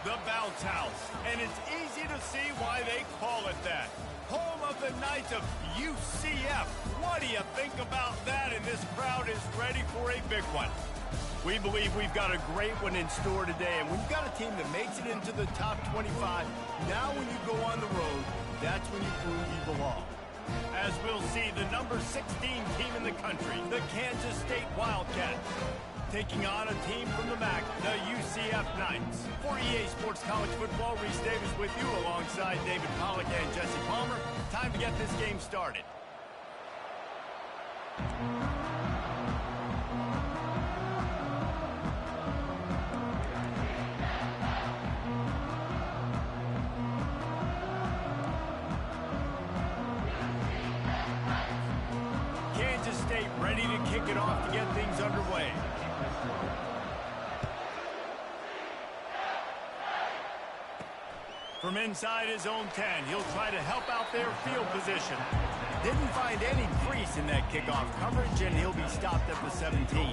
The Bounce House, and it's easy to see why they call it that. Home of the Knights of UCF. What do you think about that? And this crowd is ready for a big one. We believe we've got a great one in store today, and when you've got a team that makes it into the top 25, now when you go on the road, that's when you prove you belong. As we'll see, the number 16 team in the country, the Kansas State Wildcats, taking on a team from the MAC, the UCF Knights. For EA Sports College Football, Reese Davis with you alongside David Pollack and Jesse Palmer. Time to get this game started. Kansas State ready to kick it off to get things underway. From inside his own 10, he'll try to help out their field position. Didn't find any crease in that kickoff coverage, and he'll be stopped at the 17.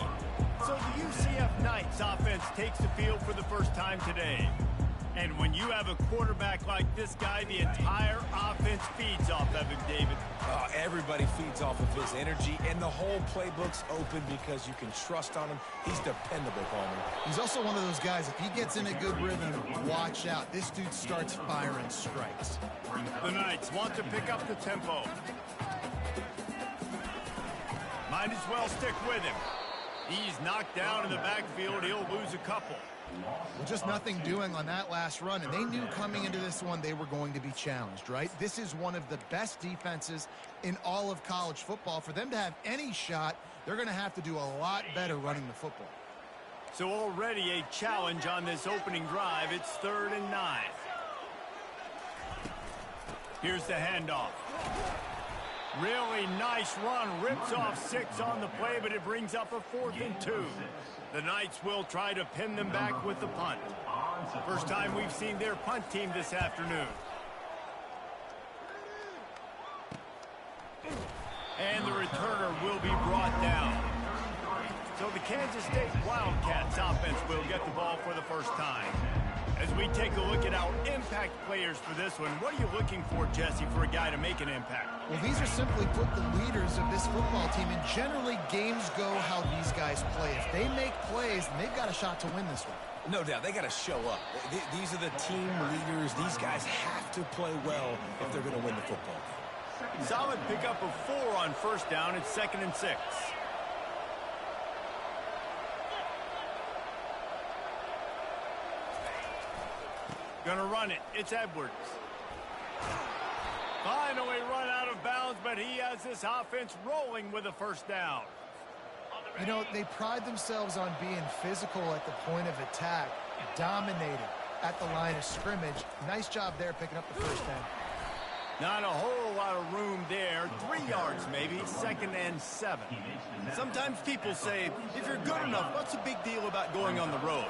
So the UCF Knights offense takes the field for the first time today. And when you have a quarterback like this guy, the entire offense feeds off of him, David. Everybody feeds off of his energy, and the whole playbook's open because you can trust on him. He's dependable, Palmer. He's also one of those guys, if he gets in a good rhythm, watch out. This dude starts firing strikes. The Knights want to pick up the tempo. Might as well stick with him. He's knocked down in the backfield. He'll lose a couple. Well, just nothing doing on that last run, and they knew coming into this one they were going to be challenged, right? This is one of the best defenses in all of college football. For them to have any shot, they're going to have to do a lot better running the football. So already a challenge on this opening drive. It's 3rd and 9. Here's the handoff. Really nice run. Rips off 6 on the play, but it brings up a 4th and 2. The Knights will try to pin them back with the punt. First time we've seen their punt team this afternoon. And the returner will be brought down. So the Kansas State Wildcats offense will get the ball for the first time. As we take a look at our impact players for this one, what are you looking for, Jesse, for a guy to make an impact? Well, these are simply put the leaders of this football team, and generally games go how these guys play. If they make plays, then they've got a shot to win this one. No doubt, they got to show up. These are the team leaders. These guys have to play well if they're going to win the football game. Solid pickup of 4 on first down. It's 2nd and 6. Gonna run it. It's Edwards. Finally run out of bounds, but he has this offense rolling with a first down. You know, they pride themselves on being physical at the point of attack, dominating at the line of scrimmage. Nice job there picking up the first down. Not a whole lot of room there. 3 yards maybe, 2nd and 7. Sometimes people say, if you're good enough, what's the big deal about going on the road?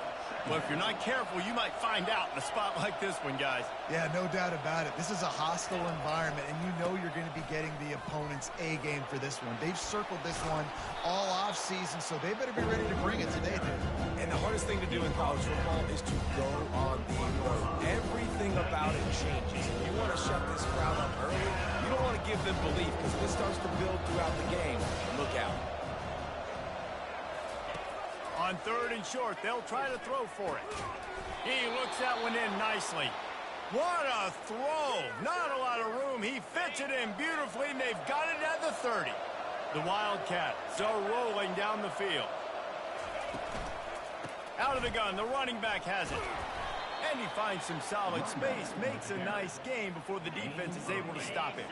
Well, if you're not careful, you might find out in a spot like this one, guys. Yeah, no doubt about it. This is a hostile environment, and you know you're going to be getting the opponent's A game for this one. They've circled this one all offseason, so they better be ready to bring it today, dude. And the hardest thing to do in college football is to go on the road. Everything about it changes. If you want to shut this crowd up early, you don't want to give them belief, because if this starts to build throughout the game, look out. On 3rd and short, they'll try to throw for it. He looks that one in nicely. What a throw. Not a lot of room. He fits it in beautifully, and they've got it at the 30. The Wildcats are rolling down the field. Out of the gun, the running back has it. And he finds some solid space, makes a nice gain before the defense is able to stop him.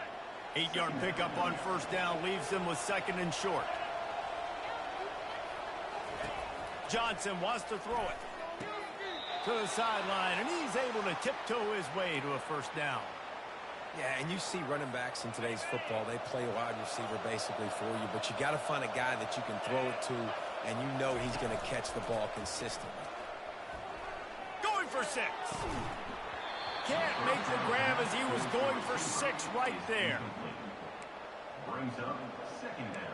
8-yard pickup on first down leaves them with 2nd and short. Johnson wants to throw it to the sideline, and he's able to tiptoe his way to a first down. Yeah, and you see running backs in today's football, they play wide receiver basically for you, but you got to find a guy that you can throw it to, and you know he's going to catch the ball consistently. Going for 6. Can't make the grab as he was going for 6 right there. Brings up 2nd down.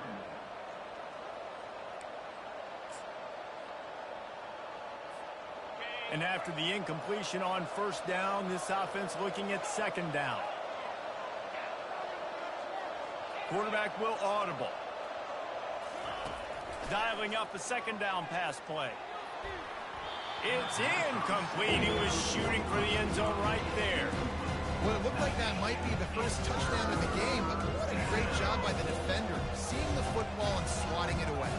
And after the incompletion on first down, this offense looking at second down. Quarterback will audible. Dialing up a second down pass play. It's incomplete. He was shooting for the end zone right there. Well, it looked like that might be the first touchdown of the game, but what a great job by the defender, seeing the football and swatting it away.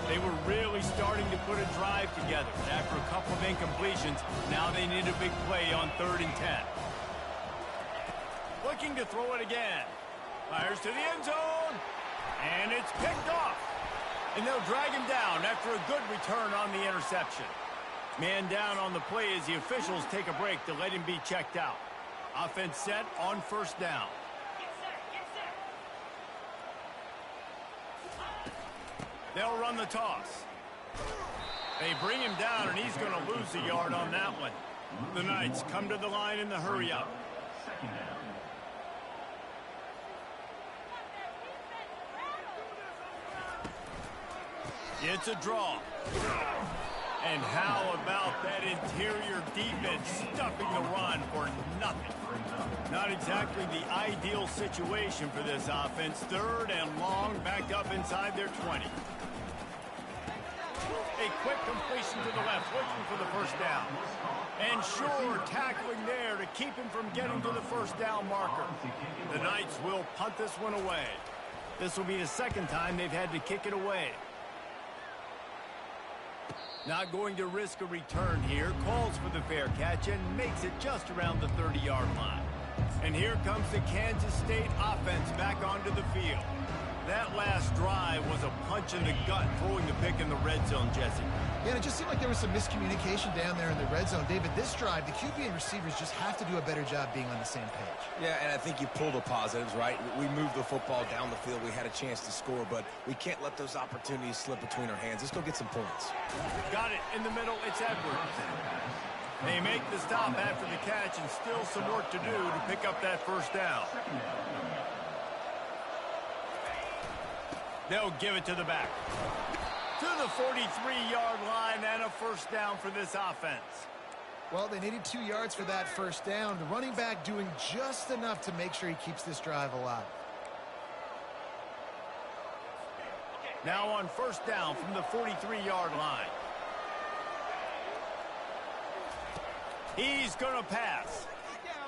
They were really starting to put a drive together. After a couple of incompletions, now they need a big play on 3rd and 10. Looking to throw it again. Fires to the end zone. And it's picked off. And they'll drag him down after a good return on the interception. Man down on the play as the officials take a break to let him be checked out. Offense set on first down. They'll run the toss. They bring him down, and he's going to lose a yard on that one. The Knights come to the line in the hurry-up. Second down. It's a draw. And how about that interior defense stuffing the run for nothing? Not exactly the ideal situation for this offense. 3rd and long, backed up inside their 20. A quick completion to the left, looking for the first down. And sure, tackling there to keep him from getting to the first down marker. The Knights will punt this one away. This will be the second time they've had to kick it away. Not going to risk a return here. Calls for the fair catch and makes it just around the 30-yard line. And here comes the Kansas State offense back onto the field. That last drive was a punch in the gut, throwing the pick in the red zone, Jesse. Yeah, and it just seemed like there was some miscommunication down there in the red zone. David, this drive, the QB and receivers just have to do a better job being on the same page. Yeah, and I think you pulled the positives, right? We moved the football down the field. We had a chance to score, but we can't let those opportunities slip between our hands. Let's go get some points. Got it in the middle. It's Edwards. They make the stop after the catch, and still some work to do to pick up that first down. They'll give it to the back. To the 43-yard line and a first down for this offense. Well, they needed 2 yards for that first down. The running back doing just enough to make sure he keeps this drive alive. Now on first down from the 43-yard line. He's going to pass.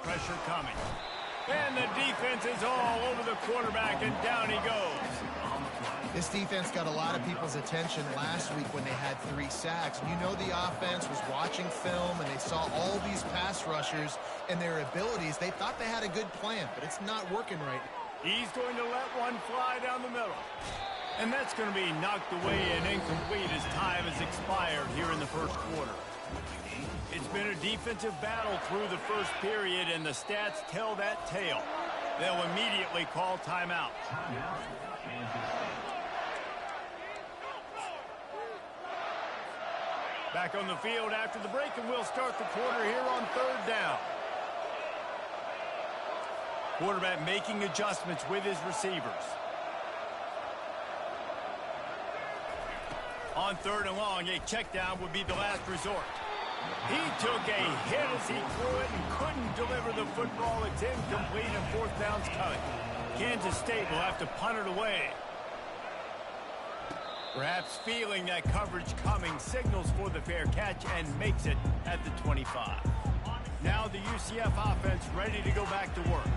Pressure coming. And the defense is all over the quarterback, and down he goes. This defense got a lot of people's attention last week when they had 3 sacks. You know the offense was watching film, and they saw all these pass rushers and their abilities. They thought they had a good plan, but it's not working right now. He's going to let one fly down the middle. And that's going to be knocked away and incomplete as time has expired here in the first quarter. It's been a defensive battle through the first period, and the stats tell that tale. They'll immediately call timeout. Back on the field after the break, and we'll start the quarter here on 3rd down. Quarterback making adjustments with his receivers. On 3rd and long, a check down would be the last resort. He took a hit as he threw it and couldn't deliver the football. It's incomplete, and 4th down's coming. Kansas State will have to punt it away. Perhaps feeling that coverage coming, signals for the fair catch and makes it at the 25. Now the UCF offense ready to go back to work.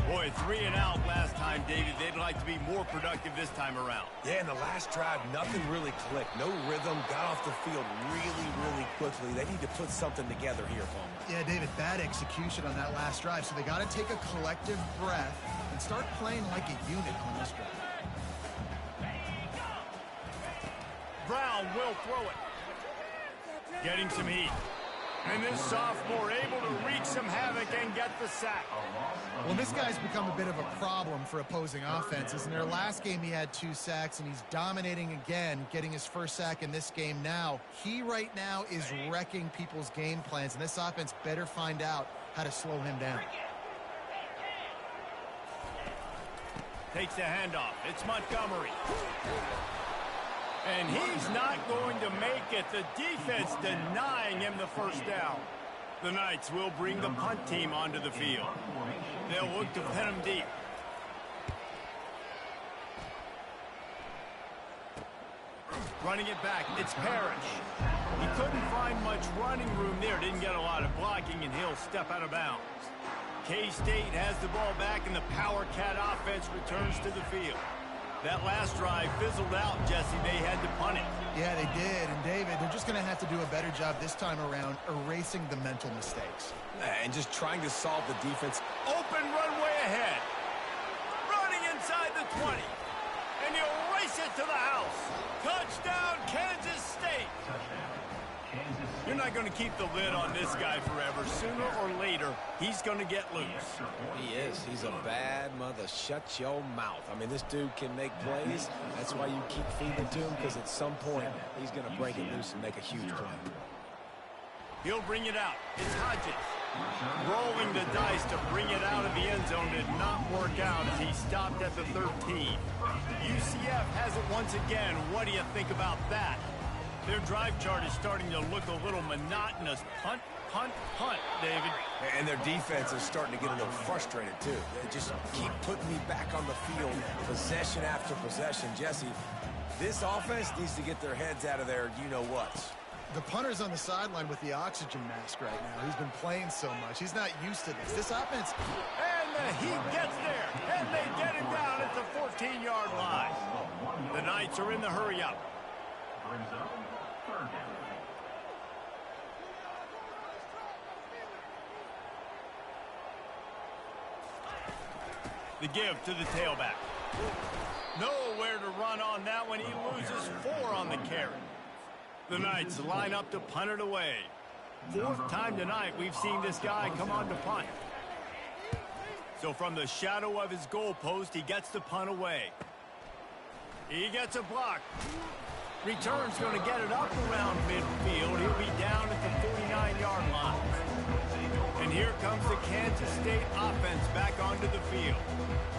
Boy, 3 and out last time, David. They'd like to be more productive this time around. Yeah, in the last drive, nothing really clicked. No rhythm, got off the field really quickly. They need to put something together here, Paul. Yeah, David, bad execution on that last drive, so they got to take a collective breath and start playing like a unit on this drive. Brown will throw it. Getting some heat. And this sophomore able to wreak some havoc and get the sack. Well, this guy's become a bit of a problem for opposing offenses. In their last game, he had 2 sacks, and he's dominating again, getting his first sack in this game now. He right now is wrecking people's game plans, and this offense better find out how to slow him down. Takes the handoff. It's Montgomery. And he's not going to make it. The defense denying him the first down. The Knights will bring the punt team onto the field. They'll look to pin him deep. Running it back, it's Parrish. He couldn't find much running room there. Didn't get a lot of blocking, and he'll step out of bounds. K-State has the ball back, and the Power Cat offense returns to the field. That last drive fizzled out, Jesse. They had to punt it. Yeah, they did. And, David, they're just going to have to do a better job this time around erasing the mental mistakes. And just trying to solve the defense. Open runway ahead. Running inside the 20. And he'll race it to the house. Touchdown, Kansas State. You're not going to keep the lid on this guy forever. Sooner or later, he's going to get loose. He is. He's a bad mother. Shut your mouth. I mean, this dude can make plays. That's why you keep feeding to him, because at some point, he's going to break it loose and make a huge play. He'll bring it out. It's Hodges. Rolling the dice to bring it out of the end zone did not work out as he stopped at the 13. UCF has it once again. What do you think about that? Their drive chart is starting to look a little monotonous. Punt, punt, punt, David. And their defense is starting to get a little frustrated, too. They just keep putting me back on the field, possession after possession. Jesse, this offense needs to get their heads out of their you-know-whats. The punter's on the sideline with the oxygen mask right now. He's been playing so much. He's not used to this. This offense... And the Heat gets there, and they get him down at the 14-yard line. The Knights are in the hurry-up. Brings up third down. The give to the tailback. Nowhere to run on that one. He loses 4 on the carry. The Knights line up to punt it away. 4th time tonight we've seen this guy come on to punt. So from the shadow of his goalpost, he gets the punt away. He gets a block. Return's going to get it up around midfield. He'll be down at the 49-yard line. And here comes the Kansas State offense back onto the field.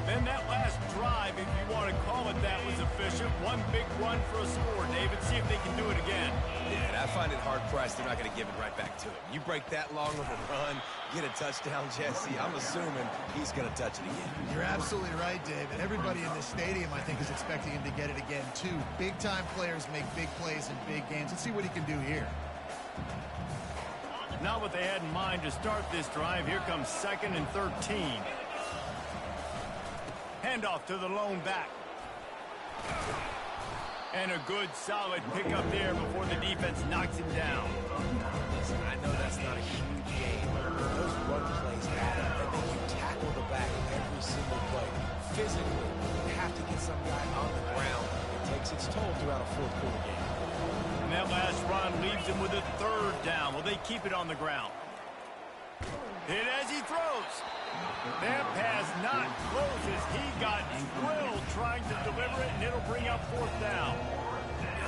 Then that last drive, if you want to call it that, was efficient. One big run for a score, David. See if they can do it again. Yeah, and I find it hard-pressed they're not going to give it right back to him. You break that long of a run, get a touchdown, Jesse, I'm assuming he's going to touch it again. You're absolutely right, David. Everybody in this stadium, I think, is expecting him to get it again, too. Big-time players make big plays in big games. Let's see what he can do here. Not what they had in mind to start this drive. Here comes 2nd and 13. Handoff to the lone back. And a good, solid pickup there before the defense knocks him down. Listen, I know that's not a huge game, but those run plays add up. That make you tackle the back every single play. Physically, you have to get some guy on the ground. It takes its toll throughout a fourth-quarter game. And that last run leaves him with a 3rd down. Will they keep it on the ground? Hit as he throws. That pass not closes. He got drilled trying to deliver it, and it'll bring up 4th down.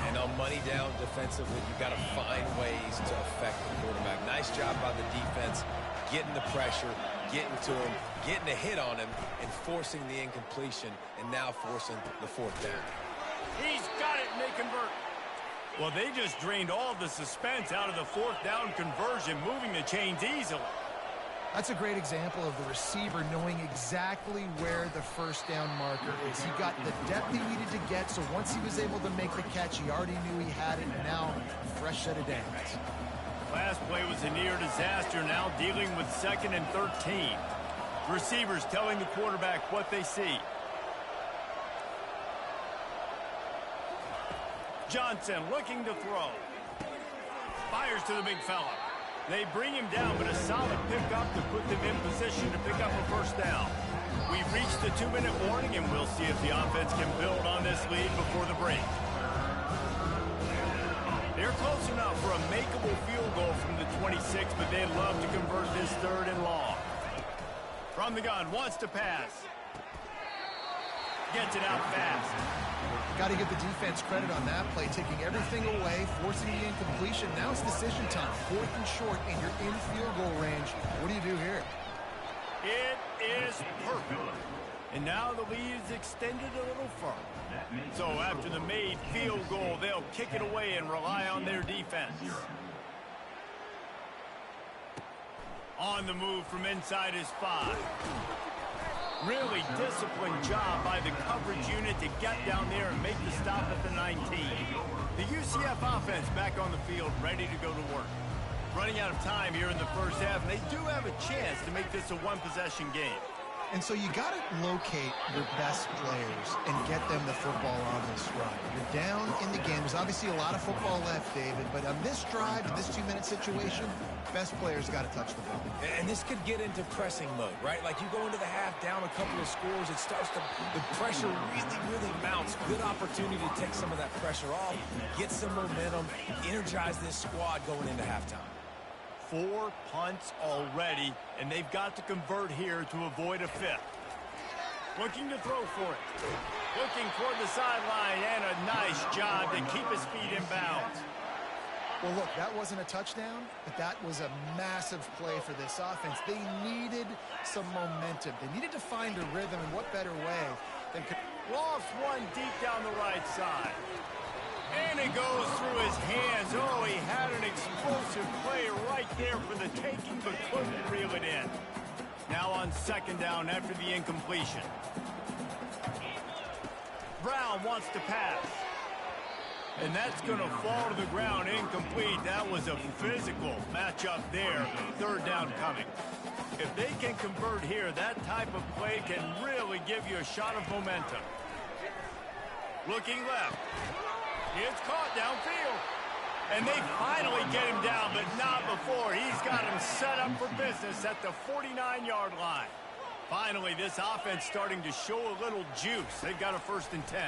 And on money down defensively, you've got to find ways to affect the quarterback. Nice job by the defense, getting the pressure, getting to him, getting a hit on him, and forcing the incompletion, and now forcing the 4th down. He's got it, and they convert. Well, they just drained all the suspense out of the 4th down conversion, moving the chains easily. That's a great example of the receiver knowing exactly where the 1st down marker is. He got the depth he needed to get, so once he was able to make the catch, he already knew he had it, and now a fresh set of downs. Last play was a near disaster, now dealing with 2nd and 13. Receivers telling the quarterback what they see. Johnson looking to throw. Fires to the big fella. They bring him down, but a solid pickup to put them in position to pick up a 1st down. We've reached the 2-minute warning, and we'll see if the offense can build on this lead before the break. They're close enough for a makeable field goal from the 26, but they'd love to convert this 3rd and long. From the gun, wants to pass. Gets it out fast. Got to give the defense credit on that play, taking everything away, forcing the incompletion. Now it's decision time. 4th and short, and you're in field goal range. What do you do here? It is perfect. And now the lead is extended a little further. So after the made field goal, they'll kick it away and rely on their defense. On the move from inside his 5. Really disciplined job by the coverage unit to get down there and make the stop at the 19. The UCF offense back on the field, ready to go to work. Running out of time here in the first half, and they do have a chance to make this a one-possession game. And so you got to locate your best players and get them the football on this drive. You're down in the game. There's obviously a lot of football left, David, but on this drive, in this 2-minute situation, best players got to touch the ball. And this could get into pressing mode, right? Like you go into the half down a couple of scores, it starts to, the pressure really mounts. Good opportunity to take some of that pressure off, get some momentum, energize this squad going into halftime. 4 punts already, and they've got to convert here to avoid a 5th. Looking to throw for it. Looking toward the sideline, and a nice job to keep his feet in bounds. Well, look, that wasn't a touchdown, but that was a massive play for this offense. They needed some momentum. They needed to find a rhythm, and what better way than... Lost one deep down the right side. And it goes through his hands. Oh, he had an explosive play right there for the taking, but couldn't reel it in. Now on 2nd down after the incompletion. Brown wants to pass. And that's going to fall to the ground incomplete. That was a physical matchup there. 3rd down coming. If they can convert here, that type of play can really give you a shot of momentum. Looking left. It's caught downfield. And they finally get him down, but not before. He's got him set up for business at the 49-yard line. Finally, this offense starting to show a little juice. They've got a 1st and 10.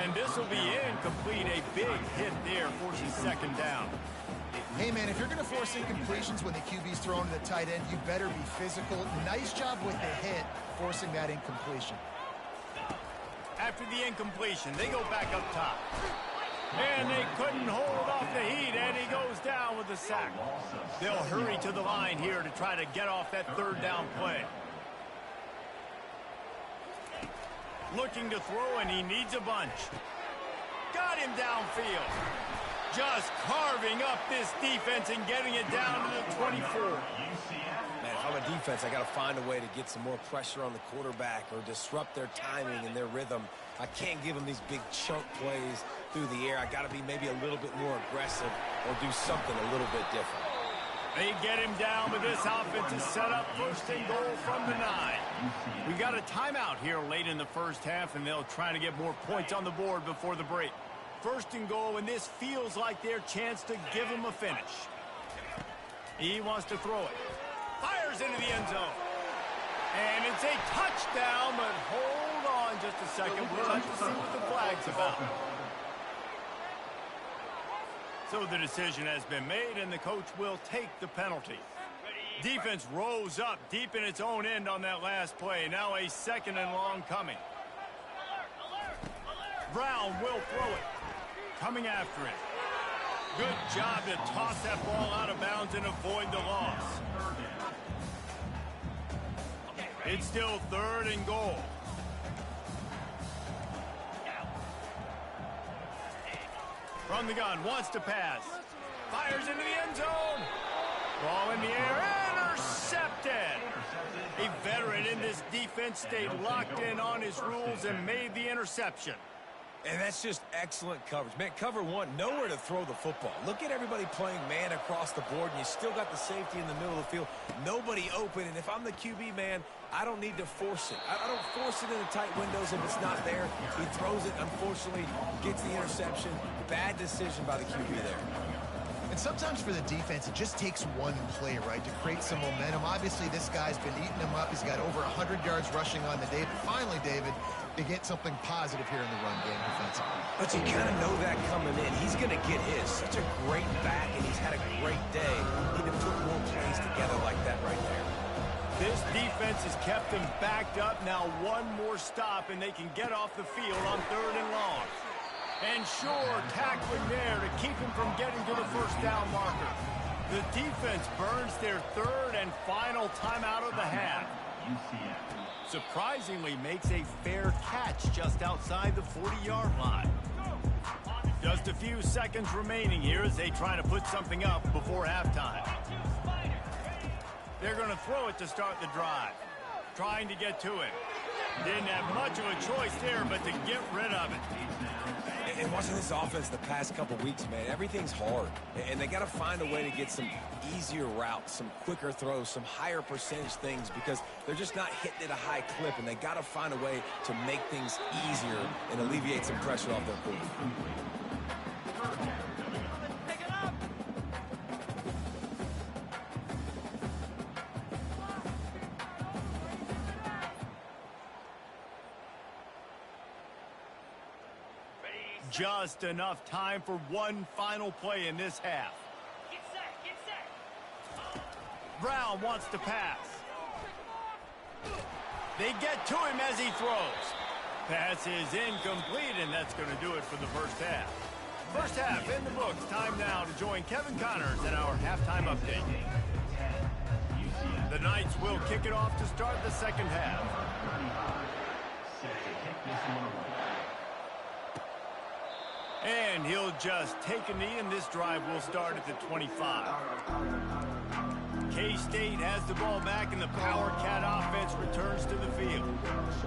And this will be incomplete. A big hit there, forcing 2nd down. Hey, man, if you're going to force incompletions when the QB's thrown to the tight end, you better be physical. Nice job with the hit, forcing that incompletion. After the incompletion, they go back up top. And they couldn't hold off the heat, and he goes down with a sack. They'll hurry to the line here to try to get off that 3rd down play. Looking to throw, and he needs a bunch. Got him downfield. Just carving up this defense and getting it down to the 24. Man, if I'm a defense, I got to find a way to get some more pressure on the quarterback or disrupt their timing and their rhythm. I can't give them these big chunk plays through the air. I got to be maybe a little bit more aggressive or do something a little bit different. They get him down, but this offense is set up 1st and goal from the 9. We got a timeout here late in the first half, and they'll try to get more points on the board before the break. 1st and goal, and this feels like their chance to give him a finish. He wants to throw it. Fires into the end zone. And it's a touchdown, but hold on just a second. We'll have to see what the flag's about. So the decision has been made, and the coach will take the penalty. Defense rose up deep in its own end on that last play. Now a 2nd and long coming. Brown will throw it. Coming after it. Good job to toss that ball out of bounds and avoid the loss. It's still 3rd and goal. From the gun, wants to pass. Fires into the end zone. Ball in the air, intercepted. A veteran in this defense stayed locked in on his rules and made the interception. And that's just excellent coverage. Man, cover 1, nowhere to throw the football. Look at everybody playing man across the board, and you still got the safety in the middle of the field. Nobody open, and if I'm the QB, man, I don't need to force it. I don't force it in the tight windows if it's not there. He throws it, unfortunately, gets the interception. Bad decision by the QB there. And sometimes for the defense, it just takes one play, right, to create some momentum. Obviously, this guy's been eating them up. He's got over 100 yards rushing on the day. But finally, David, they get something positive here in the run game defensively. But you kind of know that coming in. He's going to get his. Such a great back, and he's had a great day. Need to put more plays together like that right there. This defense has kept them backed up. Now one more stop, and they can get off the field on 3rd and long. And sure, tackling there to keep him from getting to the 1st down marker. The defense burns their 3rd and final timeout of the half. UCF. Surprisingly makes a fair catch just outside the 40-yard line. Just a few seconds remaining here as they try to put something up before halftime. They're going to throw it to start the drive. Trying to get to it. Didn't have much of a choice there, but to get rid of it. And watching this offense the past couple weeks, man, everything's hard. And they got to find a way to get some easier routes, some quicker throws, some higher percentage things because they're just not hitting at a high clip, and they got to find a way to make things easier and alleviate some pressure off their quarterback. Just enough time for one final play in this half. Get set. Brown wants to pass. They get to him as he throws. Pass is incomplete, and that's going to do it for the first half. First half in the books. Time now to join Kevin Connors in our halftime update. The Knights will kick it off to start the second half. Set to kick this one away. And he'll just take a knee, and this drive will start at the 25. K-State has the ball back, and the Power Cat offense returns to the field.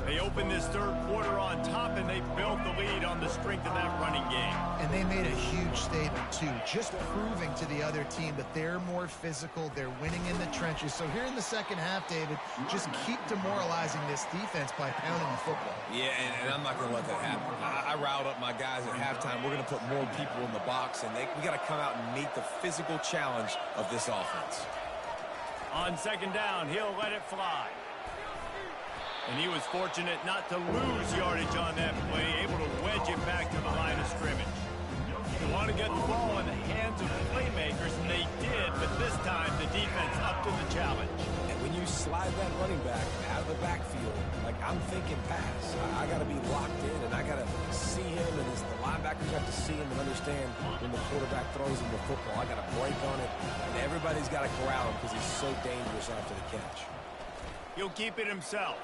They open this third quarter on top, and they built the lead on the strength of that running game. And they made a huge statement, too, just proving to the other team that they're more physical, they're winning in the trenches. So here in the second half, David, just keep demoralizing this defense by pounding the football. Yeah, and I'm not going to let that happen. I riled up my guys at halftime. We're going to put more people in the box, and we got to come out and meet the physical challenge of this offense. On second down, he'll let it fly. And he was fortunate not to lose yardage on that play, able to wedge it back to the line of scrimmage. They want to get the ball in the hands of the playmakers, and they did, but this time the defense up to the challenge. And when you slide that running back out of the backfield, like I'm thinking pass, I got to be locked in, and I got to see him, and as the linebackers have to see him and understand when the quarterback throws him the football. I got to break on it, and everybody's got to corral him because he's so dangerous after the catch. He'll keep it himself.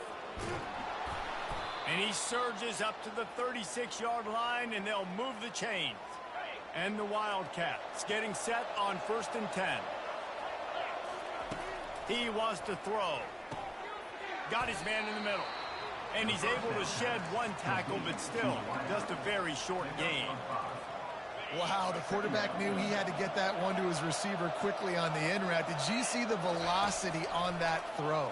And he surges up to the 36-yard line, and they'll move the chains. And the Wildcats getting set on 1st and 10. He wants to throw. Got his man in the middle. And he's able to shed one tackle, but still just a very short gain. Wow, the quarterback knew he had to get that one to his receiver quickly on the in route. Did you see the velocity on that throw?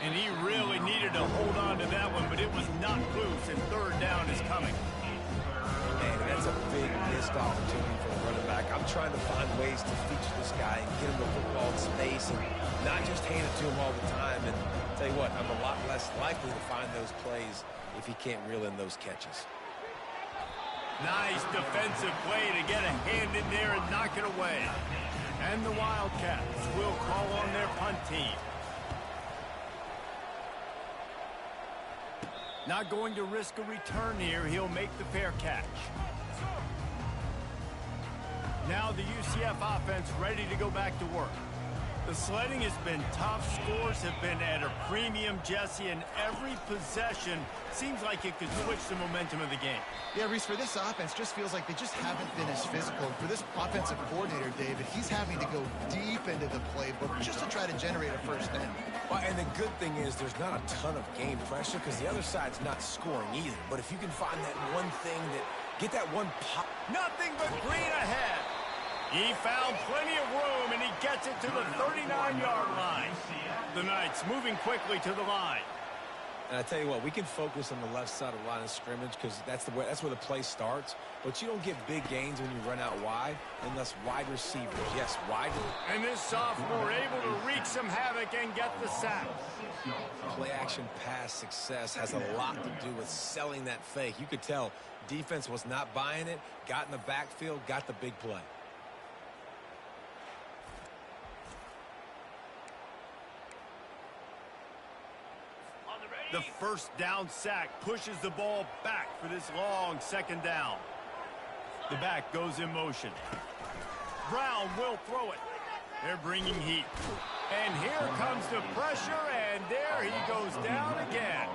And he really needed to hold on to that one, but it was not loose, and third down is coming. Man, that's a big missed opportunity for the running back. I'm trying to find ways to feature this guy and get him the football in space and not just hand it to him all the time. And I'll tell you what, I'm a lot less likely to find those plays if he can't reel in those catches. Nice defensive play to get a hand in there and knock it away. And the Wildcats will call on their punt team. Not going to risk a return here. He'll make the fair catch. Now the UCF offense ready to go back to work. The sledding has been tough. Scores have been at a premium, Jesse, and every possession seems like it could switch the momentum of the game. Yeah, Reese, for this offense, just feels like they just haven't been as physical. And for this offensive coordinator, David, he's having to go deep into the playbook just to try to generate a first down. Well, and the good thing is there's not a ton of game pressure because the other side's not scoring either. But if you can find that one thing that get that one pop. Nothing but green ahead. He found plenty of room, and he gets it to the 39-yard line. The Knights moving quickly to the line. And I tell you what, we can focus on the left side of the line of scrimmage because that's where the play starts. But you don't get big gains when you run out wide unless wide receivers. Yes, wide. And this sophomore able to wreak some havoc and get the sack. Play action pass success has a lot to do with selling that fake. You could tell defense was not buying it, got in the backfield, got the big play. The first down sack pushes the ball back for this long second down. The back goes in motion. Brown will throw it. They're bringing heat. And here comes the pressure, and there he goes down again.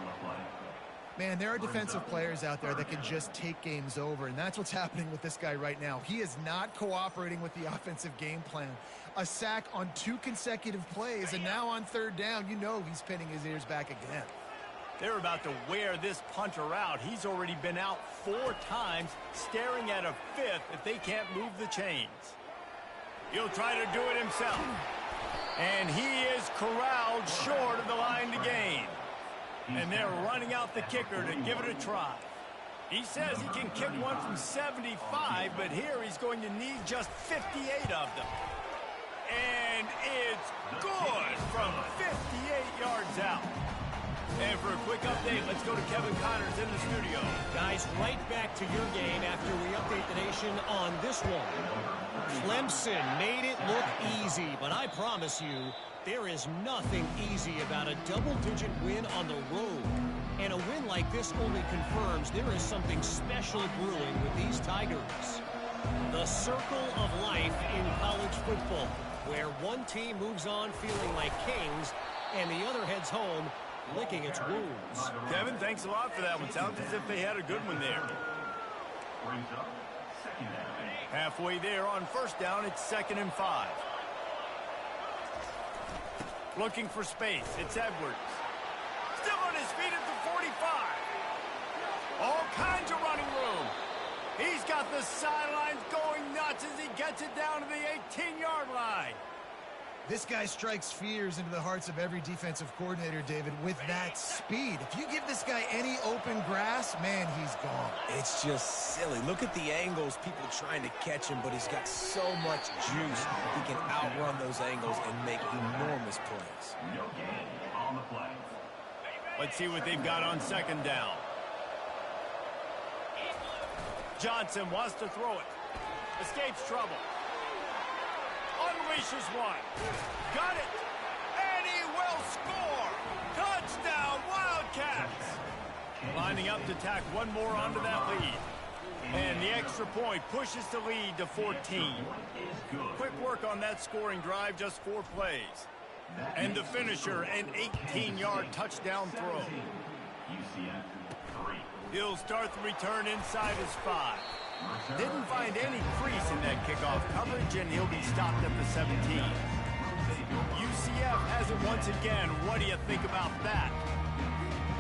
Man, there are defensive players out there that can just take games over, and that's what's happening with this guy right now. He is not cooperating with the offensive game plan. A sack on 2 consecutive plays, and now on 3rd down, you know he's pinning his ears back again. They're about to wear this punter out. He's already been out 4 times, staring at a 5th if they can't move the chains. He'll try to do it himself. And he is corralled short of the line to gain. And they're running out the kicker to give it a try. He says he can kick one from 75, but here he's going to need just 58 of them. And it's good from 58 yards out. And for a quick update, let's go to Kevin Connors in the studio. Guys, right back to your game after we update the nation on this one. Clemson made it look easy, but I promise you, there is nothing easy about a double-digit win on the road. And a win like this only confirms there is something special brewing with these Tigers. The circle of life in college football, where one team moves on feeling like kings and the other heads home licking its wounds. Kevin, thanks a lot for that one. Sounds as if they had a good one there. Halfway there on 1st down, it's 2nd and 5. Looking for space. It's Edwards. Still on his feet at the 45. All kinds of running room. He's got the sidelines going nuts as he gets it down to the 18-yard line. This guy strikes fears into the hearts of every defensive coordinator, David, with that speed. If you give this guy any open grass, man, he's gone. It's just silly. Look at the angles, people trying to catch him, but he's got so much juice. He can outrun those angles and make enormous plays. No gain on the play. Let's see what they've got on 2nd down. Johnson wants to throw it. Escapes trouble. Unleashes one. Got it. And he will score. Touchdown, Wildcats. Lining up to tack one more onto that lead. And the extra point pushes the lead to 14. Quick work on that scoring drive, just 4 plays. And the finisher, an 18-yard touchdown throw. He'll start the return inside his 5. Didn't find any crease in that kickoff coverage, and he'll be stopped at the 17. UCF has it once again. What do you think about that?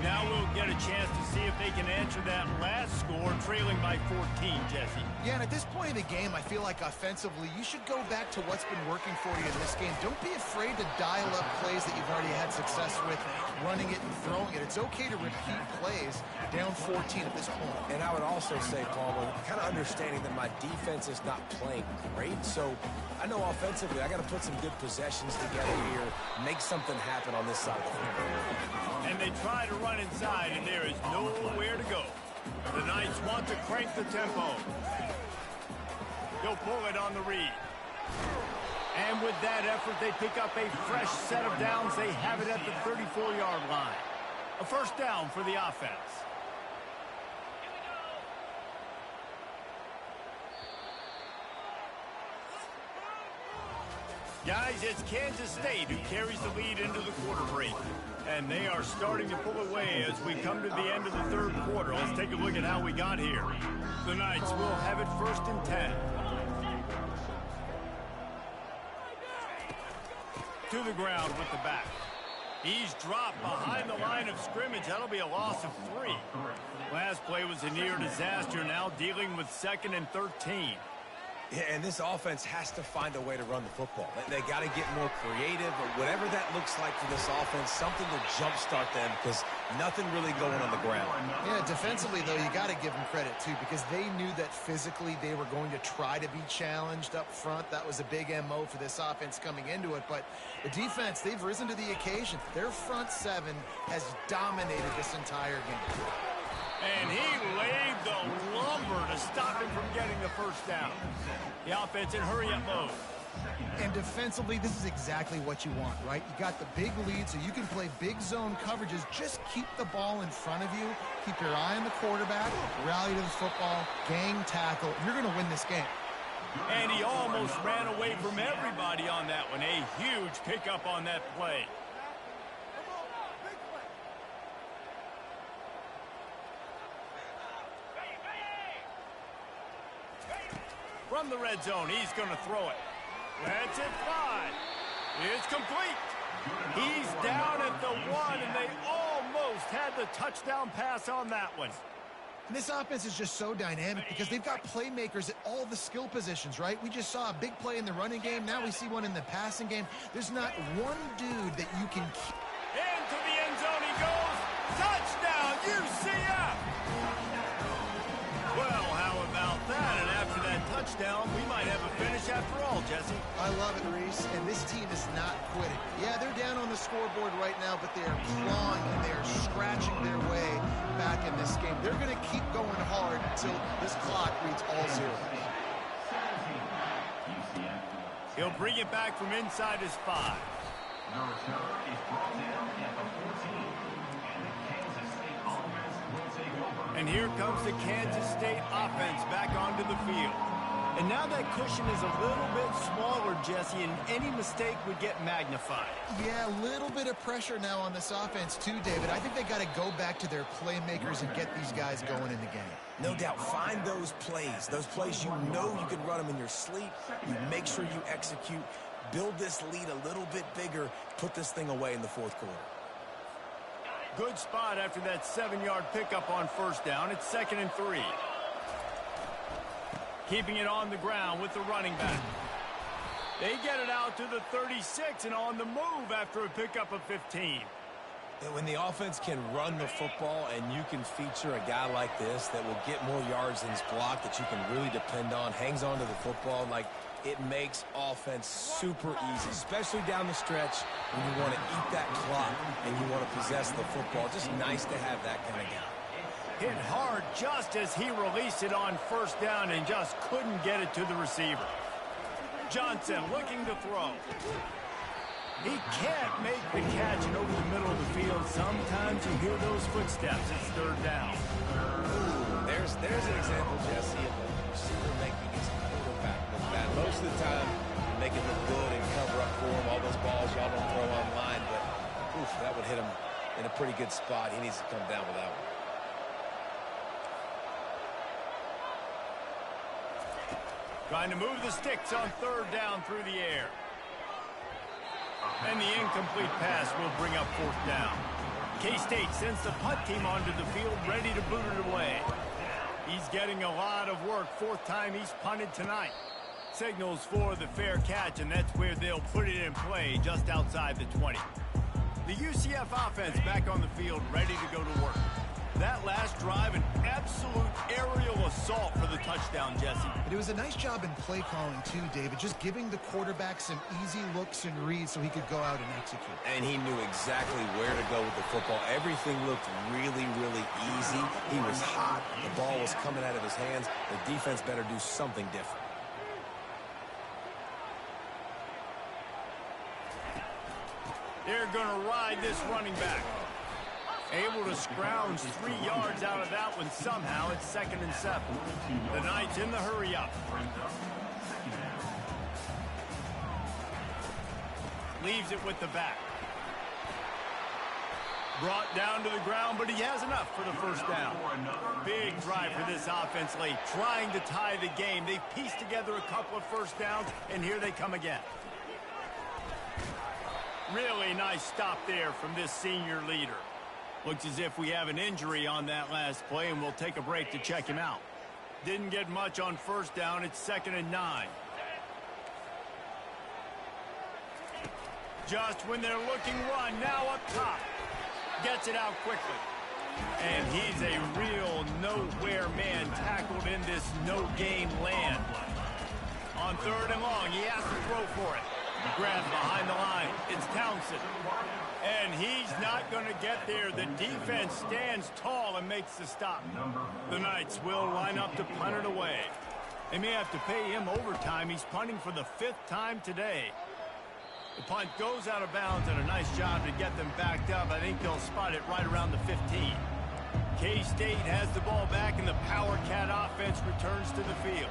Now we'll get a chance to see if they can answer that last score, trailing by 14, Jesse. Yeah, and at this point in the game, I feel like offensively, you should go back to what's been working for you in this game. Don't be afraid to dial up plays that you've already had success with, running it and throwing it. It's okay to repeat plays down 14 at this point. And I would also say, Palmer, kind of understanding that my defense is not playing great, so I know offensively I got to put some good possessions together here, make something happen on this side of the field. And they try to run inside, and there is nowhere to go. The Knights want to crank the tempo. He'll pull it on the read. And with that effort, they pick up a fresh set of downs. They have it at the 34-yard line. A 1st down for the offense. Guys, it's Kansas State who carries the lead into the quarter break. And they are starting to pull away as we come to the end of the 3rd quarter. Let's take a look at how we got here. The Knights will have it 1st and 10. To the ground with the back. He's dropped behind the line of scrimmage. That'll be a loss of 3. Last play was a near disaster. Now dealing with 2nd and 13. Yeah, and this offense has to find a way to run the football. They got to get more creative, or whatever that looks like for this offense, something to jumpstart them, because nothing really going on the ground. Yeah, defensively, though, you got to give them credit, too, because they knew that physically they were going to try to be challenged up front. That was a big MO for this offense coming into it. But the defense, they've risen to the occasion. Their front 7 has dominated this entire game. And he laid the lumber to stop him from getting the 1st down. The offense in hurry-up mode. And defensively, this is exactly what you want, right? You got the big lead, so you can play big zone coverages. Just keep the ball in front of you. Keep your eye on the quarterback. Rally to the football. Gang tackle. You're going to win this game. And he almost ran away from everybody on that one. A huge pickup on that play. From the red zone, he's going to throw it. That's it, fly. It's complete. He's down at the 1, and they almost had the touchdown pass on that one. And this offense is just so dynamic because they've got playmakers at all the skill positions, right? We just saw a big play in the running game. Now we see one in the passing game. There's not one dude that you can keep. Into the end zone he goes. Touchdown, UCF! Well, how about that? And after that touchdown, we might have a finish after all, Jesse. I love it, Reese, and this team is not quitting. Yeah, they're down on the scoreboard right now, but they are clawing and they are scratching their way back in this game. They're going to keep going hard until this clock reads all zeros. He'll bring it back from inside his 5. The return is brought down at the 14. And the Kansas State offense will take over. And here comes the Kansas State offense back onto the field. And now that cushion is a little bit smaller, Jesse, and any mistake would get magnified. Yeah, a little bit of pressure now on this offense too, David. I think they got to go back to their playmakers and get these guys going in the game. No doubt. Find those plays you know you can run them in your sleep. You make sure you execute. Build this lead a little bit bigger. Put this thing away in the fourth quarter. Good spot after that 7-yard pickup on first down. It's 2nd and 3. Keeping it on the ground with the running back. They get it out to the 36 and on the move after a pickup of 15. And when the offense can run the football and you can feature a guy like this that will get more yards than his block, that you can really depend on, hangs on to the football, like it makes offense super easy, especially down the stretch when you want to eat that clock and you want to possess the football. Just nice to have that kind of guy. Hit hard just as he released it on first down and just couldn't get it to the receiver. Johnson looking to throw. He can't make the catch, and over the middle of the field, sometimes you hear those footsteps. It's 3rd down. Ooh, there's an example, Jesse, of a receiver making his quarterback look bad. Most of the time, you make it look good and cover up for him. All those balls y'all don't throw online, but oof, that would hit him in a pretty good spot. He needs to come down with that one. Trying to move the sticks on 3rd down through the air. And the incomplete pass will bring up 4th down. K-State sends the punt team onto the field, ready to boot it away. He's getting a lot of work. 4th time he's punted tonight. Signals for the fair catch, and that's where they'll put it in play, just outside the 20. The UCF offense back on the field, ready to go to work. That last drive, an absolute aerial assault for the touchdown, Jesse. But it was a nice job in play calling, too, David, just giving the quarterback some easy looks and reads so he could go out and execute. And he knew exactly where to go with the football. Everything looked really, really easy. He was hot. The ball was coming out of his hands. The defense better do something different. They're going to ride this running back. Able to scrounge 3 yards out of that one somehow. It's 2nd and 7. The Knights in the hurry-up. Leaves it with the back. Brought down to the ground, but he has enough for the 1st down. Big drive for this offense late, trying to tie the game. They've pieced together a couple of 1st downs, and here they come again. Really nice stop there from this senior leader. Looks as if we have an injury on that last play, and we'll take a break to check him out. Didn't get much on 1st down. It's 2nd and 9. Just when they're looking run, now up top. Gets it out quickly. And he's a real nowhere man tackled in this no-gain land. On 3rd and long, he has to throw for it. Grabs behind the line. It's Townsend. And he's not going to get there. The defense stands tall and makes the stop. The Knights will line up to punt it away. They may have to pay him overtime. He's punting for the 5th time today. The punt goes out of bounds, and a nice job to get them backed up. I think they'll spot it right around the 15. K State has the ball back, and the Power Cat offense returns to the field.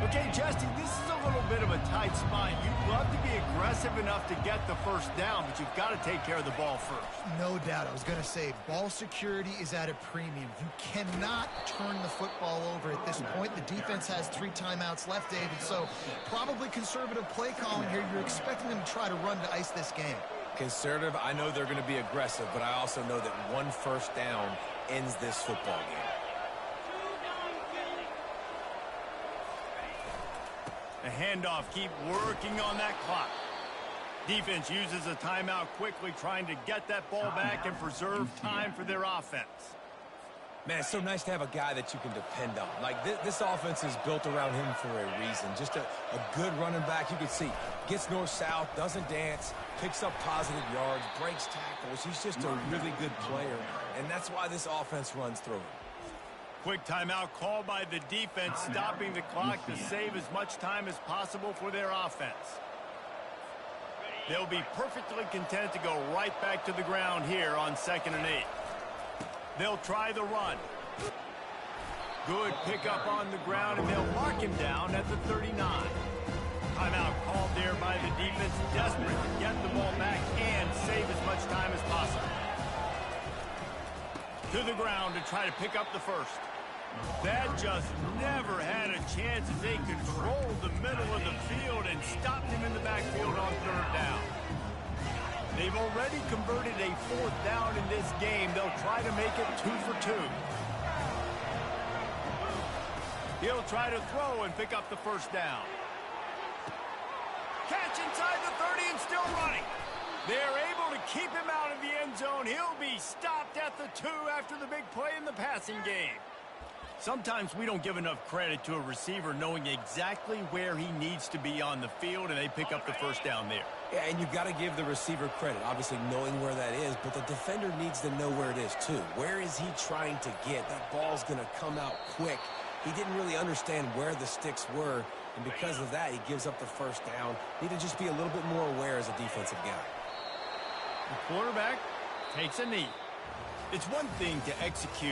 Okay, Justin, this is a little bit of a tight spot. You'd love to be aggressive enough to get the first down, but you've got to take care of the ball first. No doubt. I was going to say, ball security is at a premium. You cannot turn the football over at this point. The defense has 3 timeouts left, David, so probably conservative play calling here. You're expecting them to try to run to ice this game. Conservative, I know they're going to be aggressive, but I also know that 1 first down ends this football game. The handoff, keep working on that clock. Defense uses a timeout quickly, trying to get that ball back and preserve time for their offense. Man, it's so nice to have a guy that you can depend on. Like, this offense is built around him for a reason. Just a good running back. You can see, gets north-south, doesn't dance, picks up positive yards, breaks tackles. He's just a really good player, and that's why this offense runs through him. Quick timeout called by the defense, stopping the clock to save as much time as possible for their offense. They'll be perfectly content to go right back to the ground here on 2nd and 8. They'll try the run. Good pickup on the ground, and they'll mark him down at the 39. Timeout called there by the defense, desperate to get the ball back and save as much time as possible. To the ground to try to pick up the first. That just never had a chance as they controlled the middle of the field and stopped him in the backfield on 3rd down. They've already converted a 4th down in this game. They'll try to make it 2 for 2. He'll try to throw and pick up the first down. Catch inside the 30 and still running. They're able to keep him out of the end zone. He'll be stopped at the 2 after the big play in the passing game. Sometimes we don't give enough credit to a receiver knowing exactly where he needs to be on the field, and they pick up the first down there. Yeah, and you've got to give the receiver credit, obviously knowing where that is, but the defender needs to know where it is too. Where is he trying to get? That ball's going to come out quick. He didn't really understand where the sticks were, and because of that, he gives up the first down. Need to just be a little bit more aware as a defensive guy. The quarterback takes a knee. It's one thing to execute